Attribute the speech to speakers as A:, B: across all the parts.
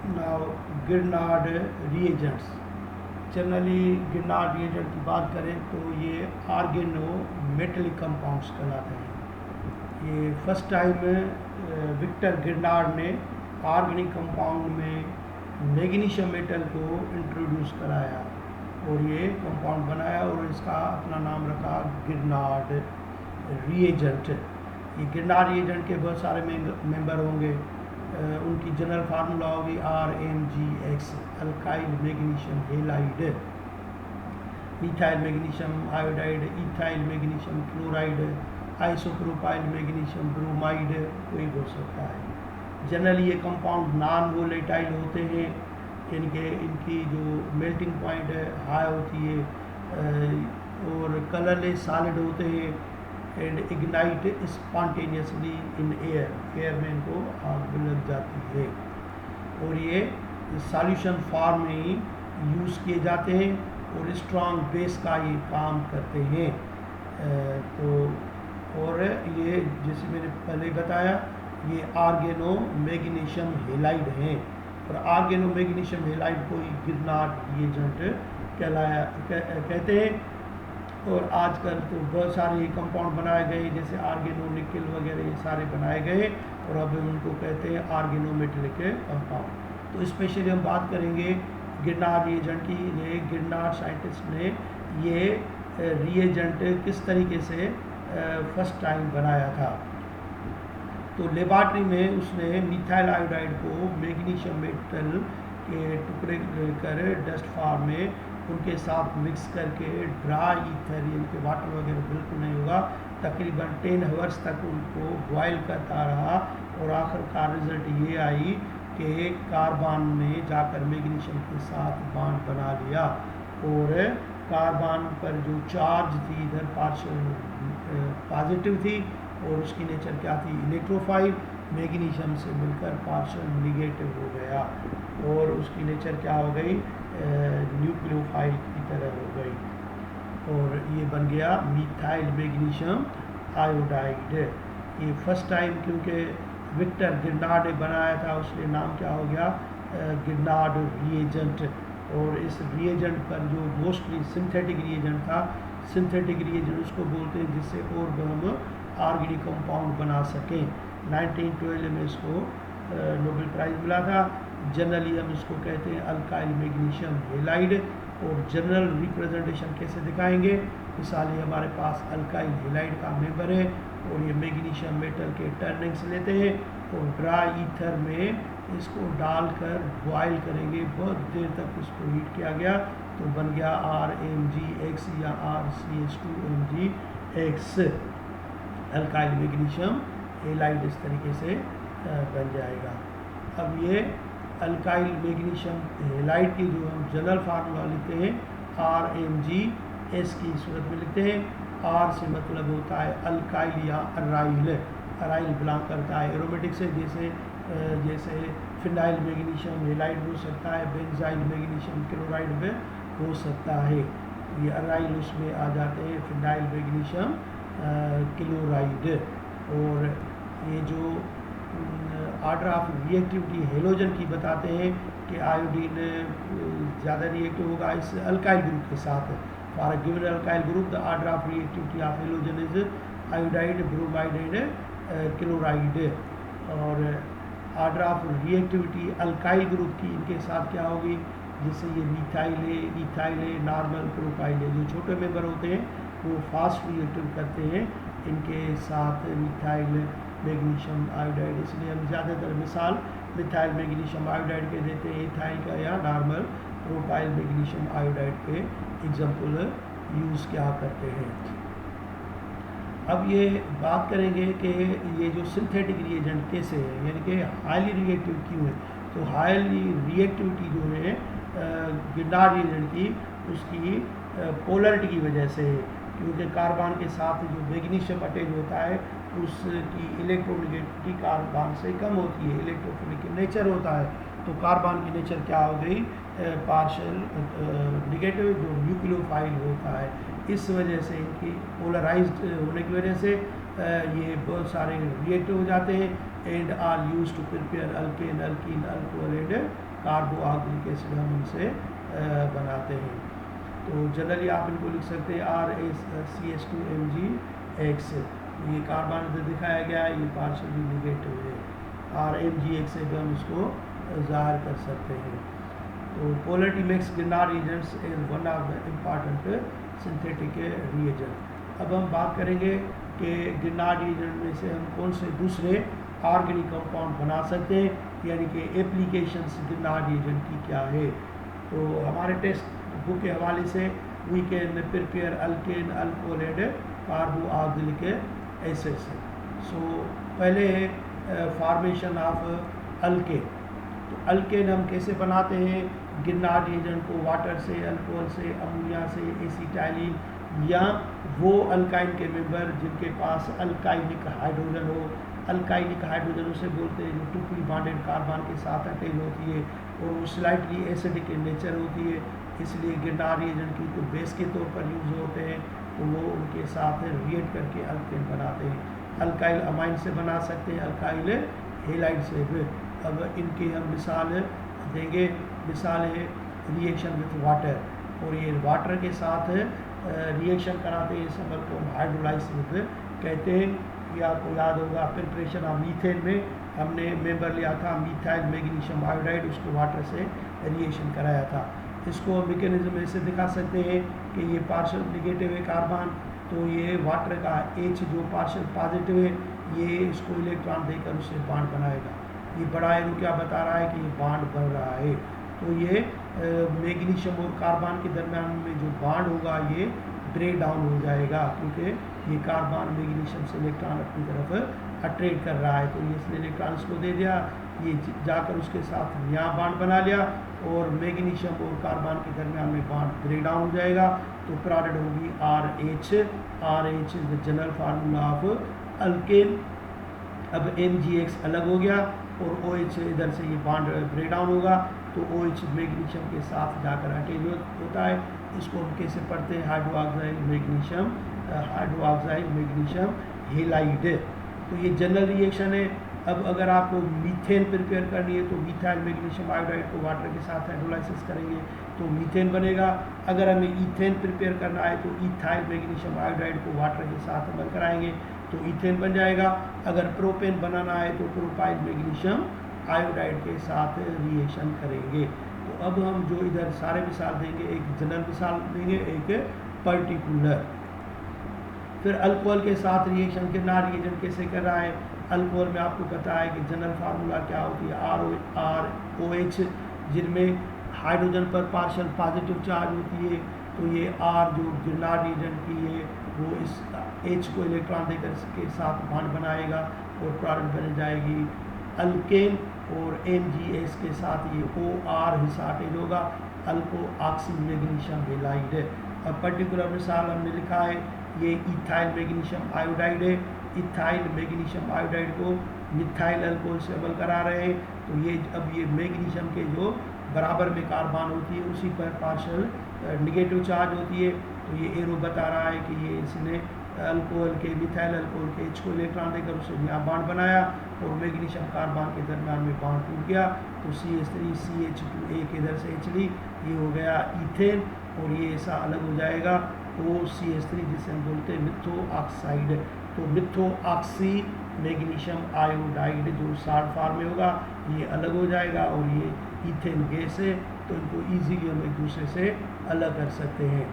A: Now Grignard reagents. Generally Grignard reagent की बात करें तो ये आर्गेनो मेटलिक कंपाउंड्स कहलाते हैं। ये फर्स्ट टाइम विक्टर गिरनार्ड ने ऑर्गेनिक कंपाउंड में मैग्नीशियम मेटल को इंट्रोड्यूस कराया और ये कंपाउंड बनाया और इसका अपना नाम रखा गिरनार्ड रिएजेंट। ये गिरनार्ड रिएजेंट के बहुत सारे मेंबर होंगे। उनकी जनरल फार्मूला होगी RMgX, alkyl magnesium halide, methyl magnesium iodide, ethyl magnesium chloride, isopropyl magnesium bromide, कोई हो सकता है। जनरली ये कंपाउंड नॉन वोलेटाइल होते हैं, इनकी जो मेल्टिंग पॉइंट है हाई होती है और कलरलेस सॉलिड होते हैं and ignite spontaneously in air में इनको आग लग जाती है और ये सॉल्यूशन फॉर्म में ही यूज़ किए जाते हैं और स्ट्रॉन्ग बेस का ये काम करते हैं। तो और ये जैसे मैंने पहले बताया ये आर्गेनो मैग्नीशियम हेलाइड हैं और आर्गेनो मैग्नीशियम हेलाइड को ही गिरनार्ड रिएजेंट कहते हैं। और आजकल तो बहुत सारे कंपाउंड बनाए गए जैसे आर्गेनो निकल वगैरह ये सारे बनाए गए और अब उनको कहते हैं आर्गेनो मेटलिक कंपाउंड। तो स्पेशली हम बात करेंगे गिरनार्ड रिएजेंट की। ये गिरनार्ड साइंटिस्ट ने ये रिएजेंट किस तरीके से फर्स्ट टाइम बनाया था। तो लेबॉर्ट्री में उसने मिथाइल आयोडाइड को मैग्नीशियम मेटल के टुकड़े लेकर डस्ट फॉर्म में उनके साथ मिक्स करके ड्राई ईथर, इनके वाटर वगैरह बिल्कुल नहीं होगा, तकरीबन 10 आवर्स तक उनको बॉयल करता रहा और आखिरकार रिजल्ट ये आई कि कार्बन में जाकर मैग्नीशियम के साथ बॉन्ड बना लिया और कार्बन पर जो चार्ज थी इधर पॉजिटिव थी और उसकी नेचर क्या थी, इलेक्ट्रोफाइल, मैग्नीशियम से मिलकर पार्शियल निगेटिव हो गया और उसकी नेचर क्या हो गई, न्यूक्लियोफाइल की तरह हो गई और ये बन गया मिथाइल मैग्नीशियम आयोडाइड। ये फर्स्ट टाइम क्योंकि विक्टर गिरनार्ड ने बनाया था उसलिए नाम क्या हो गया, गिरनार्ड रिएजेंट। और इस रिएजेंट पर जो मोस्टली सिंथेटिक रिएजेंट था, सिंथेटिक रिएजेंट उसको बोलते हैं जिससे और हम ऑर्गेनिक कंपाउंड बना सकें। 1912 में इसको नोबेल प्राइज़ मिला था। जनरली हम इसको कहते हैं अल्काइल मैग्नीशियम हेलाइड और जनरल रिप्रेजेंटेशन कैसे दिखाएंगे, मिसाल ये हमारे पास अल्काइल हेलाइड का मेंबर है और ये मैग्नीशियम मेटल के टर्निंग्स लेते हैं और ड्राई ईथर में इसको डालकर बॉयल करेंगे, बहुत देर तक इसको हीट किया गया तो बन गया RMgX या RCH2MgX, अल्काइल मैग्नीशियम हेलाइड इस तरीके से बन जाएगा। अब ये अल्काइल मैग्नीशियम हेलाइड की जो हम जनरल फार्मूला लिखते हैं RMgS की सूरत में लिखते हैं। R से मतलब होता है अल्काइल या अराइल, अराइल बिलोंग करता है एरोमेटिक से, जैसे फिनाइल मैग्नीशियम हेलाइड हो सकता है, बेंजाइल मैग्नीशियम क्लोराइड में हो सकता है, ये अराइल उसमें आ जाते हैं, फिनाइल मैग्नीशियम क्लोराइड। और ये जो ऑर्डर ऑफ रिएक्टिविटी हेलोजन की बताते हैं कि आयोडीन ज़्यादा रिएक्टिव होगा इस अल्काइल ग्रुप के साथ। For a given alkyl group the order of reactivity of halogen is iodide, bromide and chloride. और order of reactivity alkyl group की इनके साथ क्या होगी, जैसे ये मिथाइल है, इथाइल है, नॉर्मल, प्रोपाइल है, जो छोटे मेंबर होते हैं वो फास्ट रिएक्टिव करते हैं इनके साथ मिथाइल मैग्नीशियम आयोडाइड। इसलिए हम ज़्यादातर मिसाल मिथाइल मैग्नीशियम आयोडाइड के देते हैं, इथाइल का या नॉर्मल प्रोपाइल मैग्नीशियम आयोडाइड के एग्जाम्पल यूज़ क्या करते हैं। अब ये बात करेंगे कि ये जो सिंथेटिक रिएजेंट कैसे है, यानी कि हाईली रिएक्टिव क्यों है। तो हाईली रिएक्टिविटी जो है गिरनार्ड रिएजेंट की, उसकी पोलरिटी की वजह से है, क्योंकि कार्बन के साथ जो मैग्नीशियम अटैच होता है उसकी इलेक्ट्रोनेगेटिविटी कार्बन से कम होती है, इलेक्ट्रोफिलिक नेचर होता है। तो कार्बन की नेचर क्या हो गई, पार्शियल निगेटिव, जो न्यूक्लियोफाइल होता है। इस वजह से इनकी पोलराइज्ड होने की वजह से ये बहुत सारे रिएक्टिव हो जाते हैं and are use to prepare alkane, alkene, alcohol and carboxylic acid हम इनसे बनाते हैं। तो जनरली आप इनको लिख सकते हैं RaCH2MgX, ये कार्बन इधर दिखाया गया है, ये पार्शियली नेगेटिव है, RMgX से भी हम इसको ज़ाहिर कर सकते हैं। तो polarity makes Girnar reagents is one of the important synthetic reagent. अब हम बात करेंगे कि गिरनार रिएजेंट में से हम कौन से दूसरे ऑर्गेनिक कंपाउंड बना सकते हैं, यानी कि एप्लीकेशंस गिरनार रिएजेंट की क्या है। तो हमारे टेक्स्ट बुक के हवाले से we can prepare alkane, alcohol and carboxylic acids. So पहले है फॉर्मेशन ऑफ अल्केन। तो अल्केन हम कैसे बनाते हैं? गिरनार रिएजेंट को वाटर से, अल्कोहल से, अमोनिया से, एसिटाइलिन या वो अल्काइन के मेंबर जिनके पास अल्काइनिक हाइड्रोजन हो। अल्काइनिक हाइड्रोजन उसे बोलते हैं जो ट्रिपली बॉन्डेड कार्बन के साथ अटैच होती है और वो स्लाइटली एसिडिक इन नेचर होती है, इसलिए गिरनार रिएजेंट की तो बेस के तौर पर यूज़ होते हैं, तो वो उनके साथ रिएक्ट करके अल्केन बनाते हैं। अल्काइल अमाइन से बना सकते हैं, अल्काइल हेलाइड से भी। अब इनकी हम मिसाल देंगे। मिसाल है रिएक्शन विथ वाटर, और ये वाटर के साथ रिएक्शन कराते हैं, इस अमल को हम हाइड्रोलाइसिस कहते हैं। या आपको याद होगा प्रिपरेशन ऑफ मीथेन में हमने मेंबर लिया था मीथाइल मैग्नीशियम आयोडाइड, उसको वाटर से रिएक्शन कराया था। इसको मैकेनिज्म ऐसे दिखा सकते हैं कि ये पार्शियल नेगेटिव है कार्बन, तो ये वाटर का H जो पार्शियल पॉजिटिव है, ये इसको इलेक्ट्रॉन देकर उससे बॉन्ड बनाएगा। ये बड़ा एरो क्या बता रहा है कि ये बॉन्ड बन रहा है। तो ये मैग्नीशियम और कार्बन के दरमियान में जो बॉन्ड होगा ये ब्रेक डाउन हो जाएगा, क्योंकि ये कार्बन मैग्नीशियम से इलेक्ट्रॉन अपनी तरफ अट्रैक्ट कर रहा है। तो ये इसने इलेक्ट्रॉन इसको दे दिया, ये जाकर उसके साथ नया बॉन्ड बना लिया और मैग्नीशियम और कार्बन के दरमियान में बॉन्ड ब्रेक डाउन हो जाएगा। तो प्रोडक्ट होगी RH। RH is the general formula of alkane. अब MgX अलग हो गया और OH इधर से ये बॉन्ड ब्रेक डाउन होगा, तो OH मैग्नीशियम के साथ जाकर अटैच होता है। इसको हम कैसे पढ़ते हैं? Hydroxide magnesium halide. तो ये जनरल रिएक्शन है। अब अगर आपको मीथेन प्रिपेयर करनी है तो मीथाइल मैग्नीशियम आयोडाइड को वाटर के साथ हाइड्रोलाइसिस करेंगे तो मीथेन बनेगा। अगर हमें ईथेन प्रिपेयर करना है तो ईथाइल मैग्नीशियम आयोडाइड को वाटर के साथ अमल कराएंगे तो ईथेन बन जाएगा। अगर प्रोपेन बनाना है तो प्रोपाइल मैग्नीशियम आयोडाइड के साथ रिएक्शन करेंगे। तो अब हम जो इधर सारे मिसाल देंगे, एक जनरल मिसाल देंगे, एक पर्टिकुलर। फिर अल्कोहल के साथ रिएक्शन गिरनार रिएजेंट कैसे कर रहा है? अल्कोहल में आपको पता है कि जनरल फार्मूला क्या होती है? ROH, जिनमें हाइड्रोजन पर पार्शियल पॉजिटिव चार्ज होती है। तो ये R जो गिरनार रिएजेंट की है वो इस H को इलेक्ट्रॉन देकर इसके साथ बॉन्ड बनाएगा और प्रोडक्ट बन जाएगी अल्केन। और MgX के साथ ये OR हिस्सा अटैच होगा, अल्को ऑक्सी मैग्नीशियम हेलाइड। अब पर्टिकुलर मिसाल हमने लिखा है, ये इथाइल मैग्नीशियम आयोडाइड है। इथाइल मैग्नीशियम आयोडाइड को मिथाइल अल्कोहल से अमल करा रहे हैं। तो ये अब ये मैग्नीशियम के जो बराबर में कार्बन होती है उसी पर पार्शियल नेगेटिव चार्ज होती है। तो ये एरो बता रहा है कि ये इसने अल्कोहल के मिथाइल अल्कोहल के H को इलेक्ट्रॉन देकर उससे नया बॉन्ड बनाया और मैग्नीशियम कार्बन के दरमियान में बॉन्ड टूट गया। तो CH3 CH2 एक इधर से H ली, ये हो गया ईथेन और ये ऐसा अलग हो जाएगा OCH3 जिसे हम बोलते हैं मिथो ऑक्साइड। तो मिथो ऑक्सी मैग्नीशियम आयोडाइड जो साल्ट फॉर्म में होगा ये अलग हो जाएगा और ये ईथेन गैस है। तो इनको ईजीली हम एक दूसरे से अलग कर सकते हैं।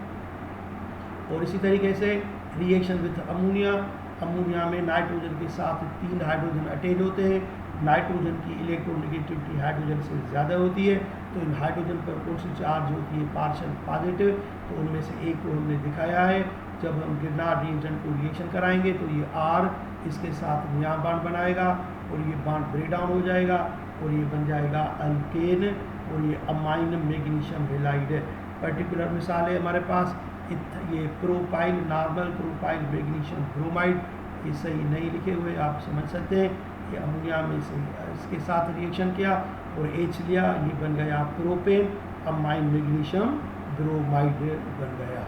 A: और इसी तरीके से रिएक्शन विथ अमोनिया। अमोनिया में नाइट्रोजन के साथ 3 हाइड्रोजन अटैच होते हैं। नाइट्रोजन की इलेक्ट्रोनेगेटिविटी हाइड्रोजन से ज़्यादा होती है। तो इन हाइड्रोजन पर कौन सी चार्ज होती है? Partial positive. तो उनमें से एक को हमने दिखाया है। जब हम गिरनार रिएजेंट को रिएक्शन कराएंगे तो ये R इसके साथ नया बॉन्ड बनाएगा और ये बॉन्ड ब्रेक डाउन हो जाएगा और ये बन जाएगा अल्केन और ये अमाइन मैग्नीशियम हेलाइड है। पर्टिकुलर मिसाल है हमारे पास, ये propyl, normal propyl magnesium bromide, ये सही नहीं लिखे हुए, आप समझ सकते हैं। ये अमोनिया में से इसके साथ रिएक्शन किया और H लिया, ये बन गया प्रोपेन अमाइन मैग्नीशियम ब्रोमाइड बन गया।